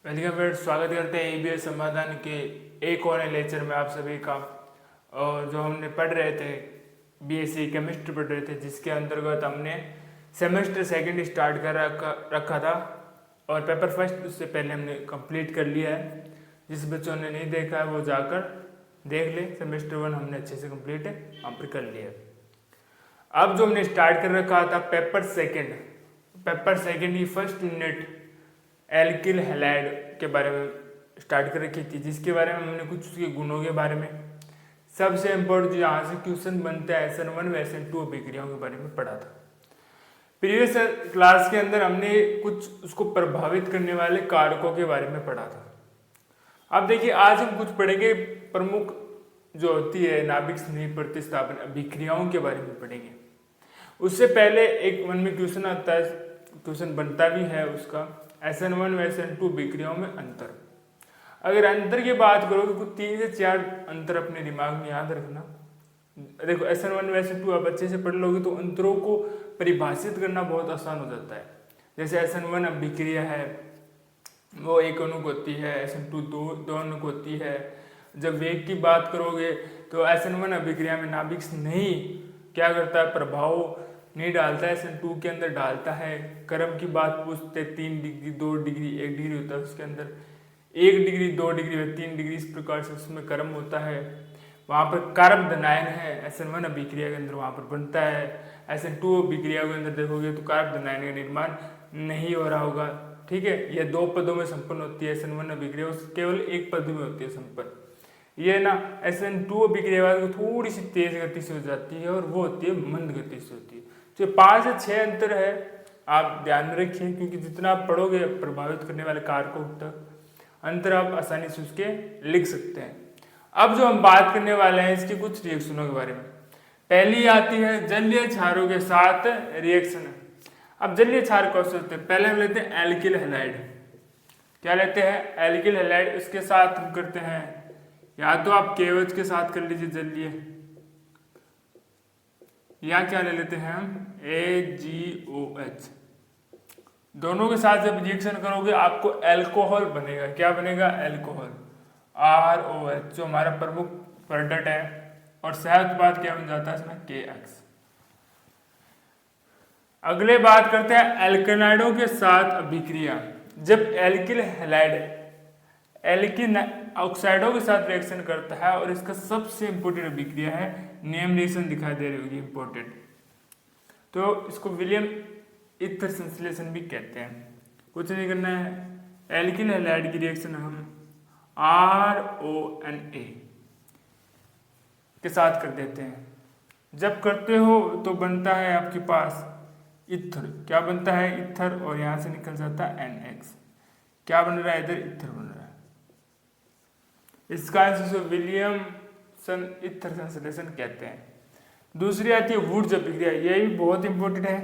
Welcome friends, स्वागत करते हैं ईबीएस समाधान के एक और नए लेक्चर में आप सभी का। और जो हमने पढ़ रहे थे बीएससी केमिस्ट्री पढ़ रहे थे, जिसके अंतर्गत हमने सेमेस्टर सेकंड स्टार्ट कर रखा था और पेपर फर्स्ट उससे पहले हमने कंप्लीट कर लिया है। जिस बच्चों ने नहीं देखा है वो जाकर देख ले। सेमेस्टर वन हमने अच्छे से कंप्लीट है वहाँ पर कर लिया है। अब जो हमने स्टार्ट कर रखा था पेपर सेकंड की फर्स्ट यूनिट एल्किल हैलाइड के बारे में स्टार्ट कर रखी थी, जिसके बारे में हमने कुछ उसके गुणों के बारे में, सबसे इम्पोर्टेंट यहाँ से क्वेश्चन बनता है SN1 व SN2 अभिक्रियाओं के बारे में पढ़ा था। प्रीवियस क्लास के अंदर हमने कुछ उसको प्रभावित करने वाले कारकों के बारे में पढ़ा था। अब देखिए आज हम कुछ पढ़ेंगे प्रमुख जो होती है नाभिक स्नेह प्रतिस्थापन अभिक्रियाओं के बारे में पढ़ेंगे। उससे पहले एक मन में क्वेश्चन आता है, क्वेश्चन बनता भी है उसका, SN1 व SN2 अभिक्रियाओं में अंतर। अगर अंतर की बात करोगे कुछ 3 से 4 अंतर अपने दिमाग में याद रखना। देखो SN1 व SN2 आप अच्छे से पढ़ लोगे तो अंतरों को परिभाषित करना बहुत आसान हो जाता है। जैसे SN1 अभिक्रिया है वो एक अणुक होती है, SN2 दो अणुक होती है। जब वेग की बात करोगे तो SN1 अभिक्रिया में नाभिक नहीं क्या करता है, प्रभाव नहीं डालता है, SN2 के अंदर डालता है। क्रम की बात पूछते 3 डिग्री 2 डिग्री 1 डिग्री होता है, उसके अंदर 1 डिग्री 2 डिग्री व 3 डिग्री इस प्रकार से उसमें क्रम होता है। वहाँ पर कार्ब धनायन है SN1 अभिक्रिया के अंदर वहाँ पर बनता है। SN2 अभिक्रिया के अंदर देखोगे तो कार्ब धनायन का निर्माण नहीं हो रहा होगा। ठीक है, यह 2 पदों में संपन्न होती है SN1 अभिक्रिया, केवल एक पद में होती है संपन्न। ये ना SN2 अभिक्रिया को थोड़ी सी तेज गति से हो जाती है और वो होती है मंद गति से होती है। तो 5 से 6 अंतर है, आप ध्यान में रखिए, क्योंकि जितना आप पढ़ोगे प्रभावित करने वाले कारकों तक अंतर आप आसानी से उसके लिख सकते हैं। अब जो हम बात करने वाले हैं इसके कुछ रिएक्शनों के बारे में। पहली आती है जलीय क्षारों के साथ रिएक्शन। अब जलीय क्षार कौन से होते हैं? पहले हम लेते हैं एल्किल हैलाइड। क्या लेते हैं? Alkyl halide. इसके साथ हम करते हैं, या तो आप KOH के साथ कर लीजिए जलीय, या क्या ले लेते हैं हम AgOH। दोनों के साथ जब रिएक्शन करोगे आपको अल्कोहल बनेगा। क्या बनेगा? अल्कोहल, ROH, जो हमारा प्रमुख प्रोडक्ट है। और सह उत्पाद क्या बन जाता है इसमें? KX। अगले बात करते हैं एल्केनाइडों के साथ अभिक्रिया। जब एल्किल हैलाइड एल्किन ऑक्साइडों के साथ रिएक्शन करता है, और इसका सबसे इंपोर्टेंट अभिक्रिया है, नेम रिएक्शन दिखाई दे रही होगी इंपोर्टेंट, तो इसको विलियम ईथर संश्लेषण भी कहते हैं। कुछ नहीं करना है, एल्किल हैलाइड की रिएक्शन हम RONA के साथ कर देते हैं। जब करते हो तो बनता है आपके पास ईथर। क्या बनता है? ईथर, और यहां से निकल जाता है NX। क्या बन रहा है? इधर ईथर बन रहा है। इसका आंसर विलियमसन ईथर संश्लेषण कहते हैं। दूसरी आती है वुड्स अभिक्रिया। ये भी बहुत इंपॉर्टेंट है,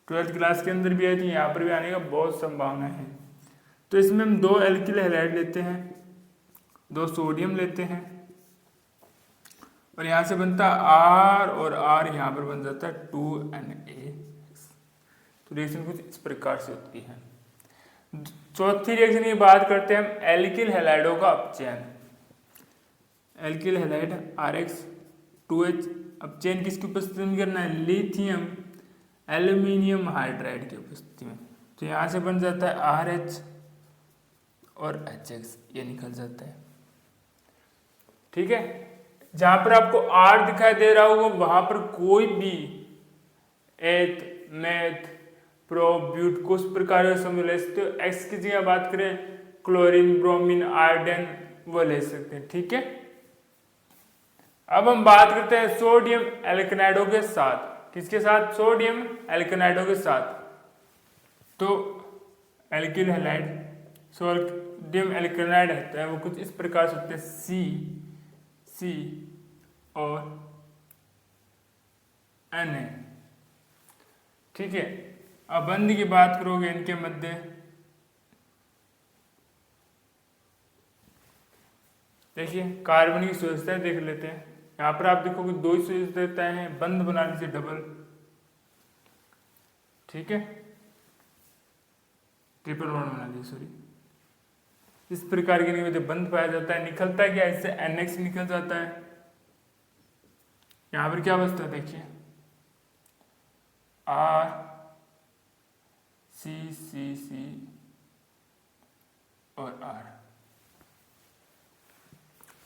12th क्लास के अंदर भी आई थी, यहाँ पर भी आने का बहुत संभावना है। तो इसमें हम 2 एल्किल हैलाइड लेते हैं, 2 सोडियम लेते हैं, और यहाँ से बनता है R, और R यहाँ पर बन जाता है 2Na। तो रिएक्शन कुछ इस प्रकार से होती है। चौथी रिएक्शन की बात करते हैं हम एल्किल हैलाइडों का अपचयन। एल्किल हैलाइड RX2H अपचयन किसकी उपस्थिति में करना है? लिथियम एल्यूमिनियम हाइड्राइड की उपस्थिति में। तो यहाँ से बन जाता है RH और HX, ये निकल जाता है। ठीक है, जहां पर आपको R दिखाई दे रहा होगा वहां पर कोई भी एथ, मेथ, प्रो, ब्यूट को उस प्रकार का समूह ले सकते हो। एक्स की जगह बात करें क्लोरीन, ब्रोमीन, आयोडीन, वो ले सकते हैं। ठीक है, अब हम बात करते हैं सोडियम एल्केनाइडों के साथ। किसके साथ? सोडियम एल्केनाइडों के साथ। तो एल्किल हैलाइड सोडियम एल्केनाइड है वो कुछ इस प्रकार से होते हैं, C और Na। ठीक है, अब बंद की बात करोगे इनके मध्य, देखिए कार्बन की सुविधाएं देख लेते हैं। यहाँ पर आप देखोगे 2 ही सुविधाएं हैं, बंद बना लीजिए डबल। ठीक है, ट्रिपल बॉन्ड बना लीजिए, सॉरी। इस प्रकार की वजह बंद पाया जाता है। निकलता है क्या, इससे NX निकल जाता है। यहाँ पर क्या बचता है देखिए, RCCC और R।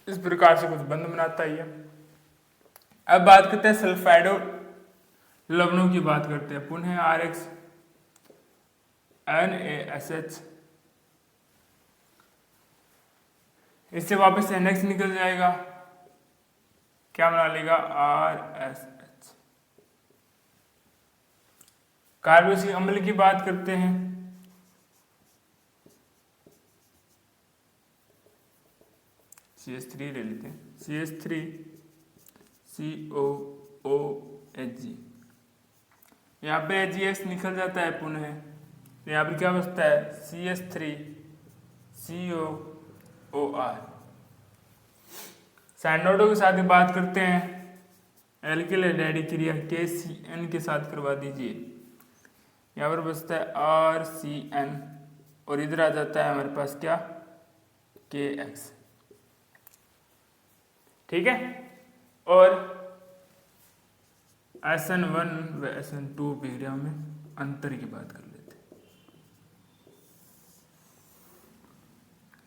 इस प्रकार से कुछ बंध बनाता है ये। अब बात करते हैं सल्फाइडो लवणों की बात करते हैं। पुनः RX NaSH, इससे वापस NX निकल जाएगा, क्या बना लेगा, RSH। कार्बोक्सिलिक अम्ल की बात करते हैं। CH3 ले लेते हैं, CH3COOH। यहाँ पे AgX निकल जाता है पुनः, यहाँ पर क्या बचता है, CH3COOR। सैनोडो के साथ बात करते हैं। एल्किल एल्डिहाइड क्रिया KCN के साथ करवा दीजिए। यहाँ पर बचता है RCN और इधर आ जाता है हमारे पास क्या, KX। ठीक है, और SN1 व SN2 अभिक्रिया में अंतर की बात कर लेते हैं।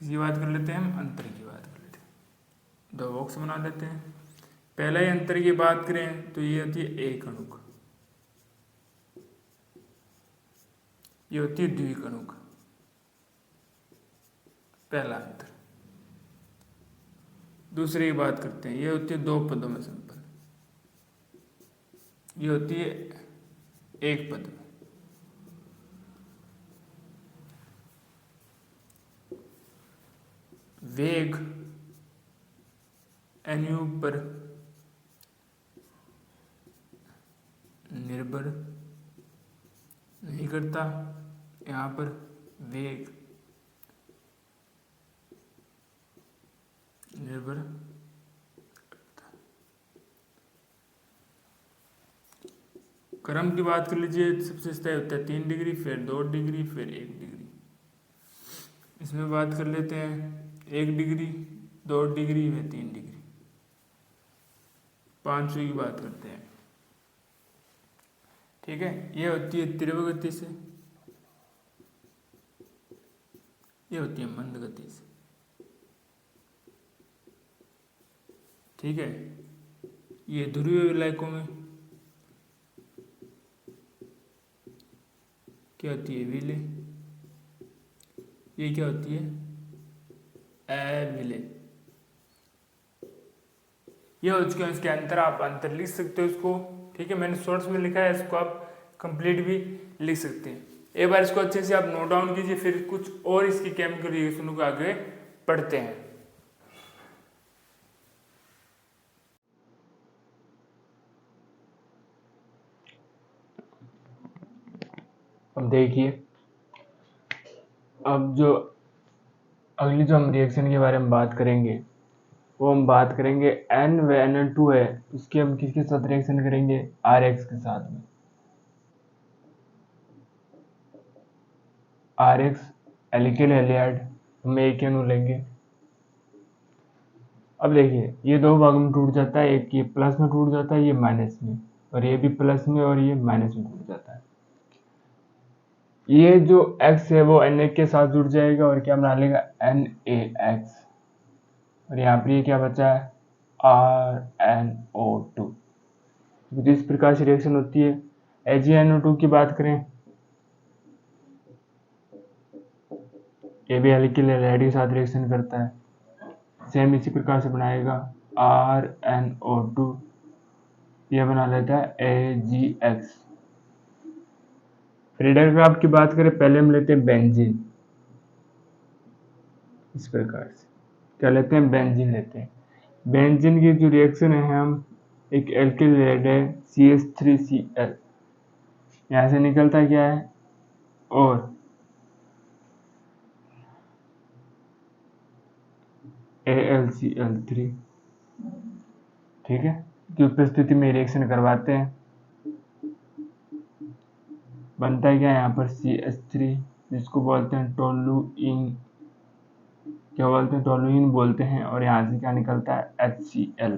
इसकी बात कर लेते हैं, हम अंतर की बात कर लेते हैं। दो बॉक्स बना लेते हैं। पहला ही अंतर की बात करें तो ये होती है एक अणुक, ये होती है द्विकणुक, पहला अंतर। दूसरी की बात करते हैं, ये होती है दो पदों में संपन्न, ये होती है एक पद में। वेग NU पर निर्भर नहीं करता, यहाँ पर वेग निर्भर करता। क्रम की बात कर लीजिए, सबसे स्थायी होता है 3 डिग्री, फिर 2 डिग्री, फिर 1 डिग्री। इसमें बात कर लेते हैं 1 डिग्री, 2 डिग्री व 3 डिग्री। 500 की बात करते हैं। ठीक है, ये होती है तीव्र गति से, ये होती है मंद गति से। ठीक है, ये ध्रुवीय इलाकों में क्या होती है, विले। ये क्या होती है, अविले। ये हो चुके हैं इसके अंतर, आप अंतर लिख सकते हो इसको। ठीक है, मैंने शॉर्ट्स में लिखा है, इसको आप कंप्लीट भी लिख सकते हैं। एक बार इसको अच्छे से आप नोट डाउन कीजिए, फिर कुछ और इसकी केमिकल रिएक्शनों को आगे पढ़ते हैं। अब देखिए, अब जो अगली जो हम रिएक्शन के बारे में बात करेंगे, वो हम बात करेंगे N व NL2 है, उसके हम किसके साथ रिएक्शन करेंगे, RX के साथ में। RX एल्किल हैलाइड, हम एक अणु लेंगे। अब देखिए, ये दो भाग में टूट जाता है, एक ये प्लस में टूट जाता है, ये माइनस में, और ये भी प्लस में और ये माइनस में टूट जाता है। ये जो X है वो Na के साथ जुड़ जाएगा और क्या बना लेगा, NaX। और यहाँ पर ये क्या बचा है, RnO2। तो इस प्रकार से रिएक्शन होती है। AgNO2 की बात करें, ये भी एल्किल हैलाइड के साथ रिएक्शन करता है, सेम इसी प्रकार से बनाएगा RnO2, यह बना लेता है AgX। रेडरक्राफ्ट की बात करें, पहले हम लेते हैं बेंजीन, इस प्रकार से क्या लेते हैं, बेंजीन लेते हैं। बेंजीन की जो रिएक्शन है, हम एक एल्किल हैलाइड है CH3Cl, यहाँ से निकलता क्या है, और AlCl3। ठीक है, की उपस्थिति में रिएक्शन करवाते हैं, बनता है क्या यहाँ पर CH3, जिसको बोलते हैं टोलुइन क्या बोलते हैं, टोलुइन बोलते हैं, और यहाँ से क्या निकलता है, HCl।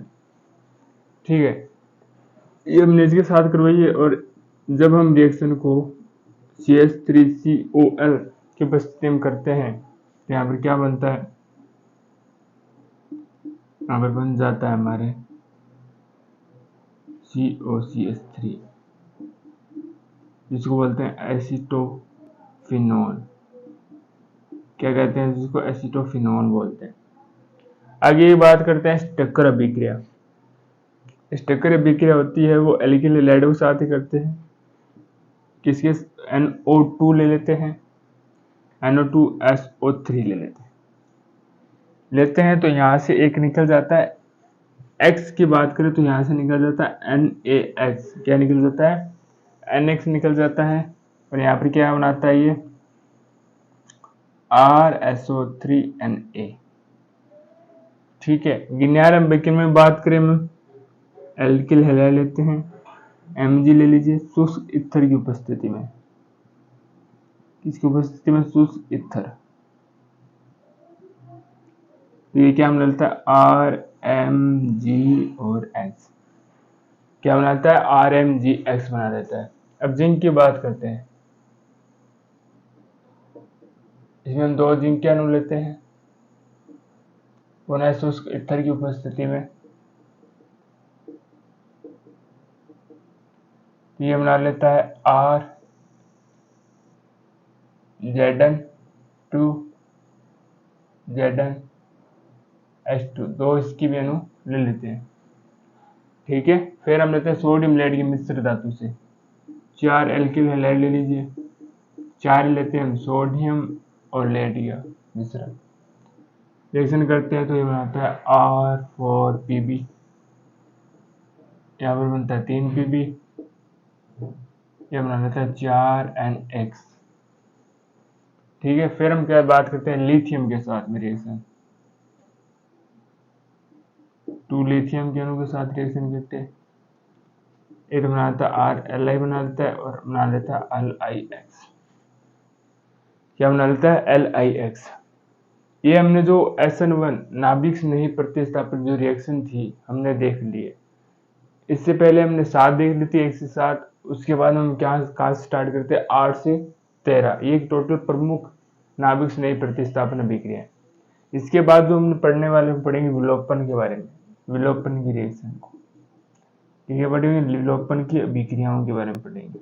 ठीक है, ये हमने इसके साथ करवाई है। और जब हम रिएक्शन को CH3COl की उपस्थिति में करते हैं तो यहाँ पर क्या बनता है, यहाँ पर बन जाता है हमारे COCH3, जिसको बोलते हैं एसीटोफिनोल। क्या कहते हैं, जिसको एसीटोफिनोल बोलते हैं। आगे बात करते हैं स्टक्कर अभिक्रिया। स्टक्कर अभिक्रिया होती है वो एल्किल हैलाइड के साथ ही करते हैं। किसके, NO2 ले लेते हैं, NO2SO3 लेते हैं तो यहाँ से एक निकल जाता है, X की बात करें तो यहाँ से निकल जाता है NaX। क्या निकल जाता है, NX निकल जाता है। और यहाँ पर क्या बनाता है ये, RSO3Na। ठीक है, गिन्यार अम्बिकिन में बात करें हम एल्किल हैलाइड लेते हैं, Mg ले लीजिए शुष्क ईथर की उपस्थिति में। किसकी उपस्थिति में, शुष्क ईथर। तो ये क्या मिलता है, RMG और X। क्या बनाता है, RMGX बना देता है। अब जिंक की बात करते हैं, इसमें हम 2 जिंक के अणु लेते हैं पुनः शुष्क ईथर की उपस्थिति में। ये बना लेता है RZn2ZnH2, 2 इसकी भी अणु ले लेते हैं। ठीक है, फिर हम लेते हैं सोडियम लेड की मिश्र धातु से 4 एल्किल हैलाइड ले लीजिए, 4 लेते हैं हम सोडियम और लेड का मिश्रण। रिएक्शन करते हैं तो ये बनाता है R4Pb, यहाँ पर बनता है 3Pb, ये बना लेता है 4NX। ठीक है, फिर हम क्या बात करते हैं लिथियम के साथ में रिएक्शन, 2 लिथियम के अणु के साथ रिएक्शन करते हैं। ये तो बना देता है RLi बना देता है और बना देता है LiX। क्या बना लेता है, LiX। ये हमने जो SN1 नाभिक से नहीं प्रतिस्थापित जो रिएक्शन थी हमने देख ली है। इससे पहले हमने 7 देख ली थी, 1 से 7। उसके बाद हम कहाँ से स्टार्ट करते हैं, 8 से 13। ये टोटल प्रमुख नाभिक से नहीं प्रतिस्थापन अभिक्रिया है। इसके बाद जो हम पढ़ने वाले पढ़ेंगे विलोपन के बारे में, विलोपन की रिएक्शन को, ठीक है, पढ़ेंगे विलोपन की अभिक्रियाओं के बारे में पढ़ेंगे।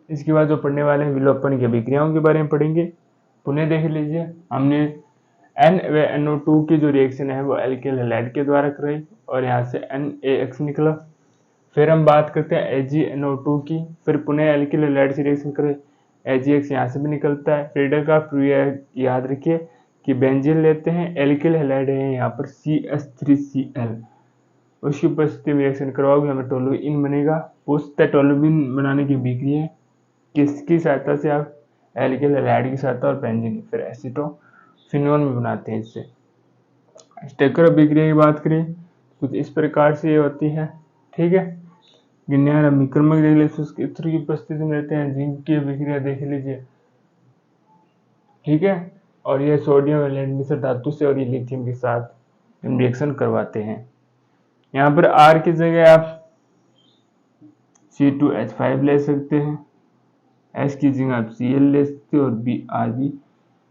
इसके बाद जो पढ़ने वाले हैं विलोपन की अभिक्रियाओं के बारे में पढ़ेंगे। पुनः देख लीजिए, हमने N व NO2 की जो रिएक्शन है वो एल्किल हैलाइड के द्वारा कराई और यहाँ से NaX निकला। फिर हम बात करते हैं AgNO2 की, फिर पुनः एल्किल हैलाइड से रिएक्शन करें, AgX यहाँ से भी निकलता है। फ्रीडल का याद रखिए कि बेंजीन लेते हैं, एल्किल हैलाइड है यहाँ पर CH3Cl, उसकी उपस्थिति में रिएक्शन करवाओगे हमें टोलुइन बनेगा। पूछते टोलुइन बनाने की अभिक्रिया किसकी सहायता से, आप एल्किल हैलाइड की सहायता और बेंजीन फिर एसीटोफिनोल में बनाते हैं। इससे स्टक्कर अभिक्रिया की बात करें कुछ इस प्रकार से ये होती है। ठीक है, गिन्यार अभिक्रमक देख लीजिए, शुष्क ईथर की उपस्थिति में रहते हैं। जिंक की अभिक्रिया देख लीजिए, ठीक है, और ये सोडियम हैलाइड मिश्र धातु से और ये लिथियम के साथ रिएक्शन करवाते हैं। यहाँ पर R की जगह आप C2H5 ले सकते हैं, S की जगह आप Cl ले सकते हैं और Br भी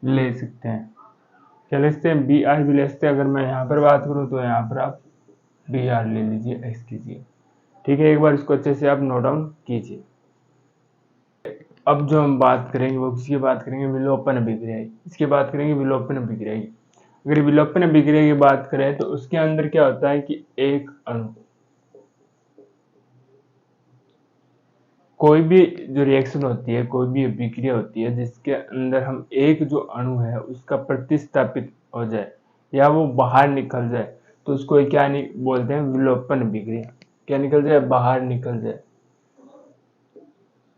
ले सकते हैं। क्या ले सकते हैं, Br भी ले सकते हैं। अगर मैं यहाँ पर बात करूँ तो यहाँ पर आप Br ले लीजिए, X कीजिए। ठीक है, एक बार इसको अच्छे से आप नोट डाउन कीजिए। अब जो हम बात करेंगे वो किसकी बात करेंगे, विलोपन अभिक्रिया की। इसकी बात करेंगे विलोपन अभिक्रिया की। अगर विलोपन अभिक्रिया की बात करें तो उसके अंदर क्या होता है कि एक अणु, कोई भी जो रिएक्शन होती है, कोई भी अभिक्रिया होती है जिसके अंदर हम एक जो अणु है उसका प्रतिस्थापित हो जाए या वो बाहर निकल जाए तो उसको क्या बोलते हैं, विलोपन अभिक्रिया। क्या निकल जाए, बाहर निकल जाए।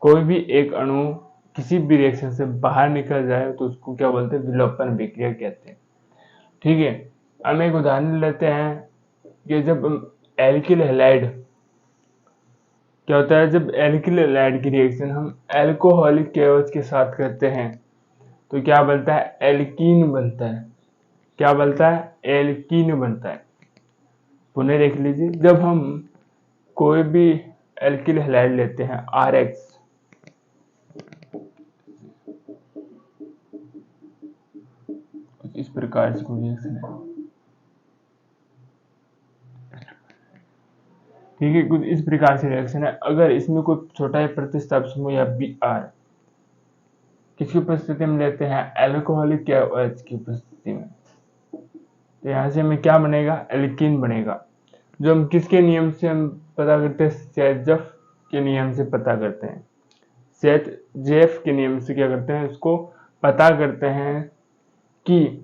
कोई भी एक अणु किसी भी रिएक्शन से बाहर निकल जाए तो उसको क्या बोलते हैं, विलोपन अभिक्रिया कहते हैं। ठीक है, हम एक उदाहरण लेते हैं कि जब एल्किल हैलाइड, क्या होता है जब एल्किल हैलाइड की रिएक्शन हम एल्कोहलिक केवच के साथ करते हैं तो क्या बनता है, एल्कीन बनता है। क्या बनता है, एल्कीन बनता है। पुनः देख लीजिए, जब हम कोई भी एल्किल हैलाइड लेते हैं RX, इस प्रकार से कोई रिएक्शन है, ठीक है, कुछ इस प्रकार से रिएक्शन है। अगर इसमें कोई छोटा ही प्रतिस्थापन समूह या Br किसकी उपस्थिति में लेते हैं, एल्कोहलिक या OH की उपस्थिति में, तो यहाँ से हमें क्या बनेगा, एल्कीन बनेगा। जो हम किसके नियम से हम पता करते हैं, सेजफ के नियम से पता करते हैं। सेजफ के नियम से क्या करते हैं, उसको पता करते हैं कि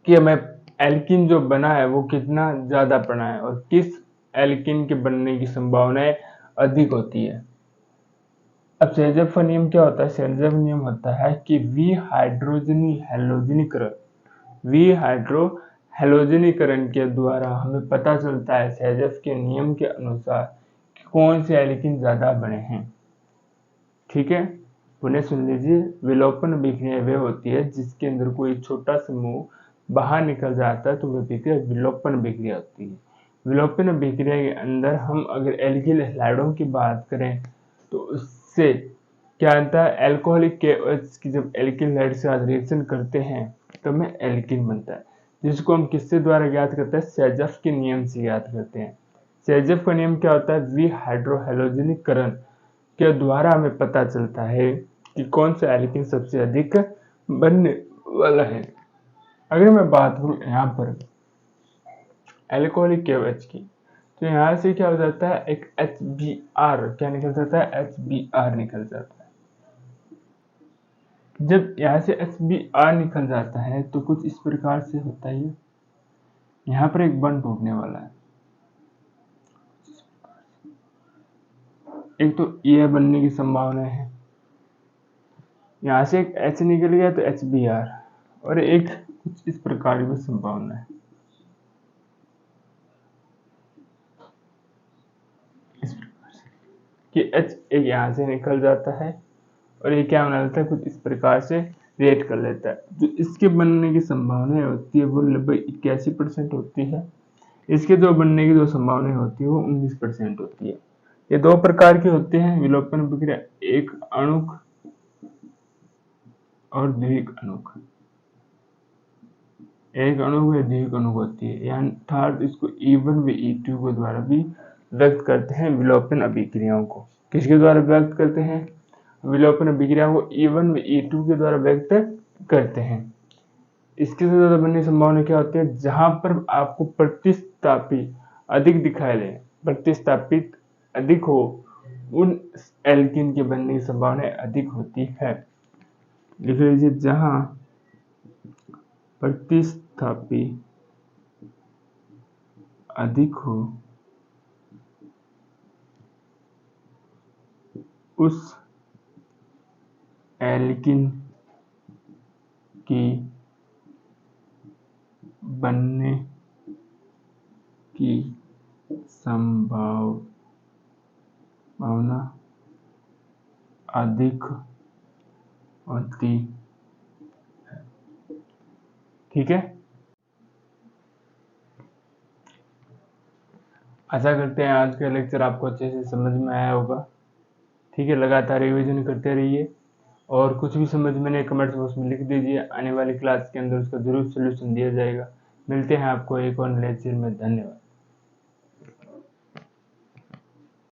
हमें एल्कीन जो बना है वो कितना ज्यादा बना है और किस एल्कीन के बनने की संभावनाएं अधिक होती है। अब सेजफ का नियम क्या होता है, सेजफ नियम होता है कि विहाइड्रोजनीकरण के द्वारा हमें पता चलता है सेजफ के नियम के अनुसार कि कौन से एल्कीन ज्यादा बने हैं। ठीक है, पुनः सुन लीजिए, विलोपन अभिक्रिया वे होती है जिसके अंदर कोई छोटा समूह बाहर निकल जाता है तो वह अभिक्रिया विलोपन अभिक्रिया होती है। विलोपन अभिक्रिया के अंदर हम अगर एल्किल हैलाइडों की बात करें तो उससे क्या आता है, एल्कोहलिक KOH की जब एल्किल हैलाइड के साथ रिएक्शन करते हैं तो हमें एल्कीन बनता है, जिसको हम किससे द्वारा ज्ञात करते हैं, सेजफ के नियम से ज्ञात करते हैं। सेजफ का नियम क्या होता है, विहाइड्रोहैलोजनीकरण के द्वारा हमें पता चलता है कि कौन सा एल्कीन सबसे अधिक बनने वाला है। अगर मैं बात करूं यहाँ पर एल्कोहलिक KOH की, तो यहाँ से क्या हो जाता है, एक HBr क्या निकल जाता है, HBr निकल जाता है। जब यहाँ से HBr निकल जाता है तो कुछ इस प्रकार से होता है, यहाँ पर एक बंध टूटने वाला है। एक तो यह बनने की संभावना है, यहाँ से एक H निकल गया तो HBr, और एक कुछ इस प्रकार की संभावना है, इस प्रकार से कि H एक यहाँ से निकल जाता है और ये क्या बना लेता है, कुछ इस प्रकार से रिएक्ट कर लेता है। जो इसके बनने की संभावना होती है वो लगभग 81% होती है। इसके जो बनने की जो संभावना होती है वो 19% होती है। ये दो प्रकार के होते हैं विलोपन प्रक्रिया, एक अणुक और द्विक अणुक। एक अणुक या द्विक अणुक होती है, यानी अर्थात इसको E1 व E2 के द्वारा भी व्यक्त करते हैं विलोपन अभिक्रियाओं को। किसके द्वारा व्यक्त करते हैं, विलोपन अभिक्रिया को E1 व E2 के द्वारा व्यक्त करते हैं। इसके से ज्यादा बनने की संभावना क्या होती है, जहां पर आपको प्रतिस्थापी अधिक दिखाई दे, प्रतिस्थापित अधिक हो, उन एल्कीन के बनने की संभावना अधिक होती है। लिख लीजिए, जहां प्रतिस्थापी अधिक हो उस एल्कीन की बनने की संभावना अधिक होती है। ठीक है, आशा करते हैं आज का लेक्चर आपको अच्छे से समझ में आया होगा। ठीक है, लगातार रिवीजन करते रहिए और कुछ भी समझ में नहीं कमेंट बॉक्स में लिख दीजिए, आने वाली क्लास के अंदर उसका जरूर सोल्यूशन दिया जाएगा। मिलते हैं आपको एक और लेक्चर में, धन्यवाद।